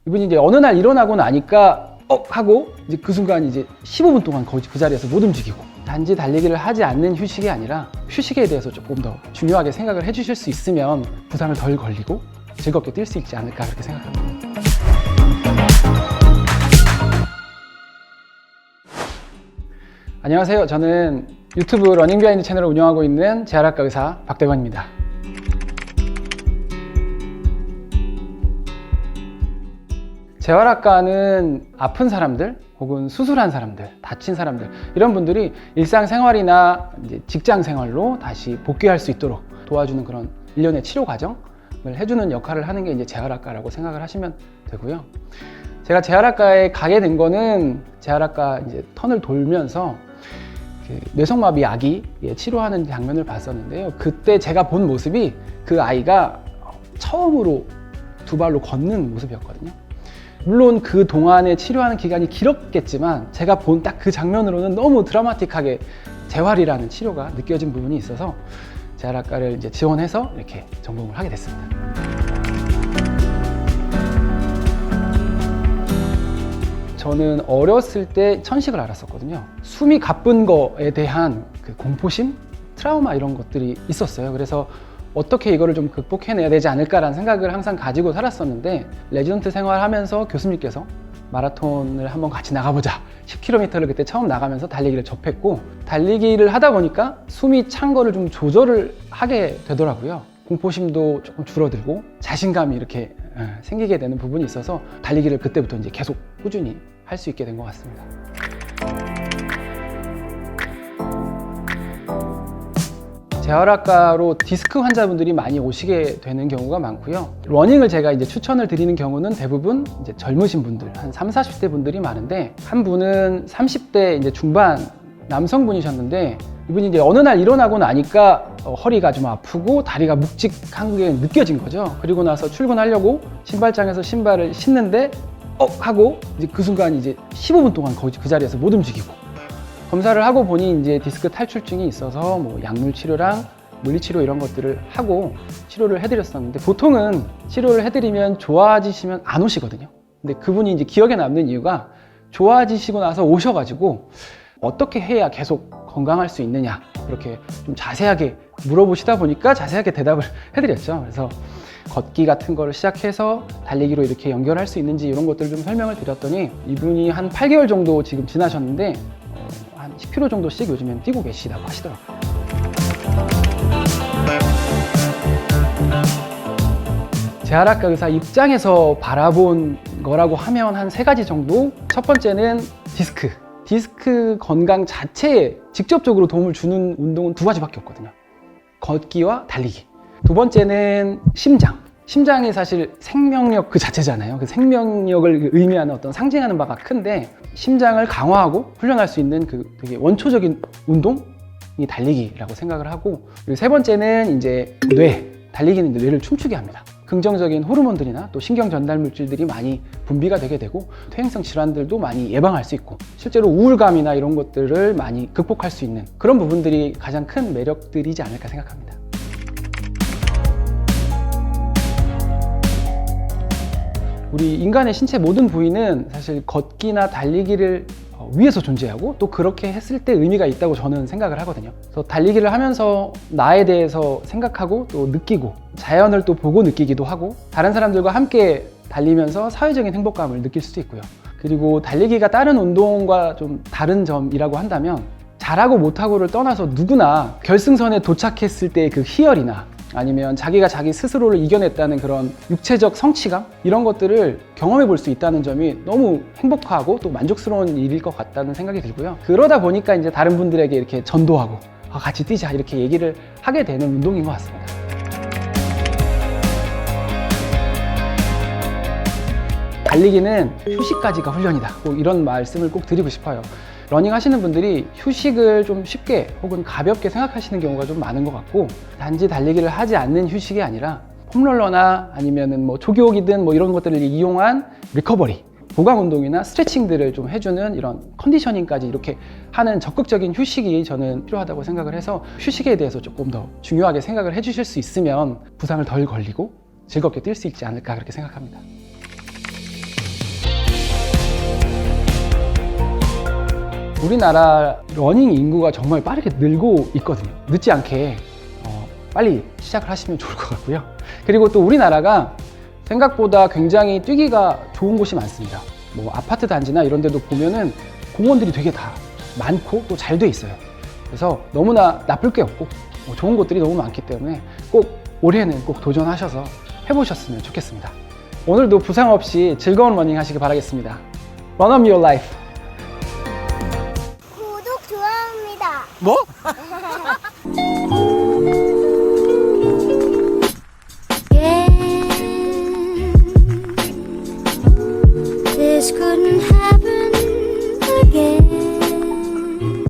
이분이 이제 어느 날 일어나고 나니까 하고 이제 그 순간 이제 15분 동안 거의 그 자리에서 못 움직이고, 단지 달리기를 하지 않는 휴식이 아니라 휴식에 대해서 조금 더 중요하게 생각을 해주실 수 있으면 부상을 덜 걸리고 즐겁게 뛸 수 있지 않을까 그렇게 생각합니다. 안녕하세요. 저는 유튜브 러닝 비하인드 채널을 운영하고 있는 재활학과 의사 박대건입니다. 재활학과는 아픈 사람들 혹은 수술한 사람들, 다친 사람들, 이런 분들이 일상생활이나 이제 직장생활로 다시 복귀할 수 있도록 도와주는 그런 일련의 치료 과정을 해주는 역할을 하는 게 이제 재활학과라고 생각을 하시면 되고요. 제가 재활학과에 가게 된 거는 재활학과 이제 턴을 돌면서 뇌성마비 아기 치료하는 장면을 봤었는데요. 그때 제가 본 모습이 그 아이가 처음으로 두 발로 걷는 모습이었거든요. 물론 그 동안에 치료하는 기간이 길었겠지만 제가 본 딱 그 장면으로는 너무 드라마틱하게 재활이라는 치료가 느껴진 부분이 있어서 재활학과를 이제 지원해서 이렇게 전공을 하게 됐습니다. 저는 어렸을 때 천식을 앓았었거든요. 숨이 가쁜 거에 대한 그 공포심, 트라우마 이런 것들이 있었어요. 그래서 어떻게 이거를 좀 극복해내야 되지 않을까라는 생각을 항상 가지고 살았었는데, 레지던트 생활하면서 교수님께서 마라톤을 한번 같이 나가보자, 10km를 그때 처음 나가면서 달리기를 접했고, 달리기를 하다 보니까 숨이 찬 거를 좀 조절을 하게 되더라고요. 공포심도 조금 줄어들고 자신감이 이렇게 생기게 되는 부분이 있어서 달리기를 그때부터 이제 계속 꾸준히 할 수 있게 된 것 같습니다. 재활학과로 디스크 환자분들이 많이 오시게 되는 경우가 많고요. 러닝을 제가 이제 추천을 드리는 경우는 대부분 이제 젊으신 분들, 한 30, 40대 분들이 많은데, 한 분은 30대 이제 중반 남성분이셨는데, 이분이 이제 어느 날 일어나고 나니까 허리가 좀 아프고 다리가 묵직한 게 느껴진 거죠. 그리고 나서 출근하려고 신발장에서 신발을 신는데 하고 이제 그 순간 이제 15분 동안 거의 그 자리에서 못 움직이고, 검사를 하고 보니 이제 디스크 탈출증이 있어서 뭐 약물 치료랑 물리치료 이런 것들을 하고 치료를 해드렸었는데, 보통은 치료를 해드리면 좋아지시면 안 오시거든요. 근데 그분이 이제 기억에 남는 이유가 좋아지시고 나서 오셔가지고 어떻게 해야 계속 건강할 수 있느냐, 그렇게 좀 자세하게 물어보시다 보니까 자세하게 대답을 해드렸죠. 그래서 걷기 같은 거를 시작해서 달리기로 이렇게 연결할 수 있는지 이런 것들을 좀 설명을 드렸더니, 이분이 한 8개월 정도 지금 지나셨는데 한 10km 정도씩 요즘엔 뛰고 계시다고 하시더라고요. 재활학과 의사 입장에서 바라본 거라고 하면 한 3가지 정도. 첫 번째는 디스크 건강 자체에 직접적으로 도움을 주는 운동은 2가지밖에 없거든요. 걷기와 달리기. 두 번째는 심장이 사실 생명력 그 자체잖아요. 그 생명력을 의미하는 어떤 상징하는 바가 큰데, 심장을 강화하고 훈련할 수 있는 그 되게 원초적인 운동이 달리기라고 생각을 하고, 그리고 3번째는 이제 달리기는 뇌를 춤추게 합니다. 긍정적인 호르몬들이나 또 신경 전달 물질들이 많이 분비가 되게 되고, 퇴행성 질환들도 많이 예방할 수 있고, 실제로 우울감이나 이런 것들을 많이 극복할 수 있는 그런 부분들이 가장 큰 매력들이지 않을까 생각합니다. 우리 인간의 신체 모든 부위는 사실 걷기나 달리기를 위해서 존재하고, 또 그렇게 했을 때 의미가 있다고 저는 생각을 하거든요. 그래서 달리기를 하면서 나에 대해서 생각하고 또 느끼고, 자연을 또 보고 느끼기도 하고, 다른 사람들과 함께 달리면서 사회적인 행복감을 느낄 수도 있고요. 그리고 달리기가 다른 운동과 좀 다른 점이라고 한다면, 잘하고 못하고를 떠나서 누구나 결승선에 도착했을 때의 그 희열이나, 아니면 자기가 자기 스스로를 이겨냈다는 그런 육체적 성취감, 이런 것들을 경험해 볼 수 있다는 점이 너무 행복하고 또 만족스러운 일일 것 같다는 생각이 들고요. 그러다 보니까 이제 다른 분들에게 이렇게 전도하고 같이 뛰자 이렇게 얘기를 하게 되는 운동인 것 같습니다. 달리기는 휴식까지가 훈련이다, 꼭 이런 말씀을 꼭 드리고 싶어요. 러닝 하시는 분들이 휴식을 좀 쉽게 혹은 가볍게 생각하시는 경우가 좀 많은 것 같고, 단지 달리기를 하지 않는 휴식이 아니라 폼롤러나 아니면은 뭐 조기옥이든 뭐 이런 것들을 이용한 리커버리, 보강 운동이나 스트레칭들을 좀 해주는 이런 컨디셔닝까지 이렇게 하는 적극적인 휴식이 저는 필요하다고 생각을 해서, 휴식에 대해서 조금 더 중요하게 생각을 해주실 수 있으면 부상을 덜 걸리고 즐겁게 뛸 수 있지 않을까 그렇게 생각합니다. 우리나라 러닝 인구가 정말 빠르게 늘고 있거든요. 늦지 않게 빨리 시작을 하시면 좋을 것 같고요. 그리고 또 우리나라가 생각보다 굉장히 뛰기가 좋은 곳이 많습니다. 뭐 아파트 단지나 이런 데도 보면은 공원들이 되게 다 많고 또 잘 돼 있어요. 그래서 너무나 나쁠 게 없고 좋은 곳들이 너무 많기 때문에 꼭 올해는 꼭 도전하셔서 해보셨으면 좋겠습니다. 오늘도 부상 없이 즐거운 러닝 하시길 바라겠습니다. Run on your life. 구독 좋아합니다. 뭐?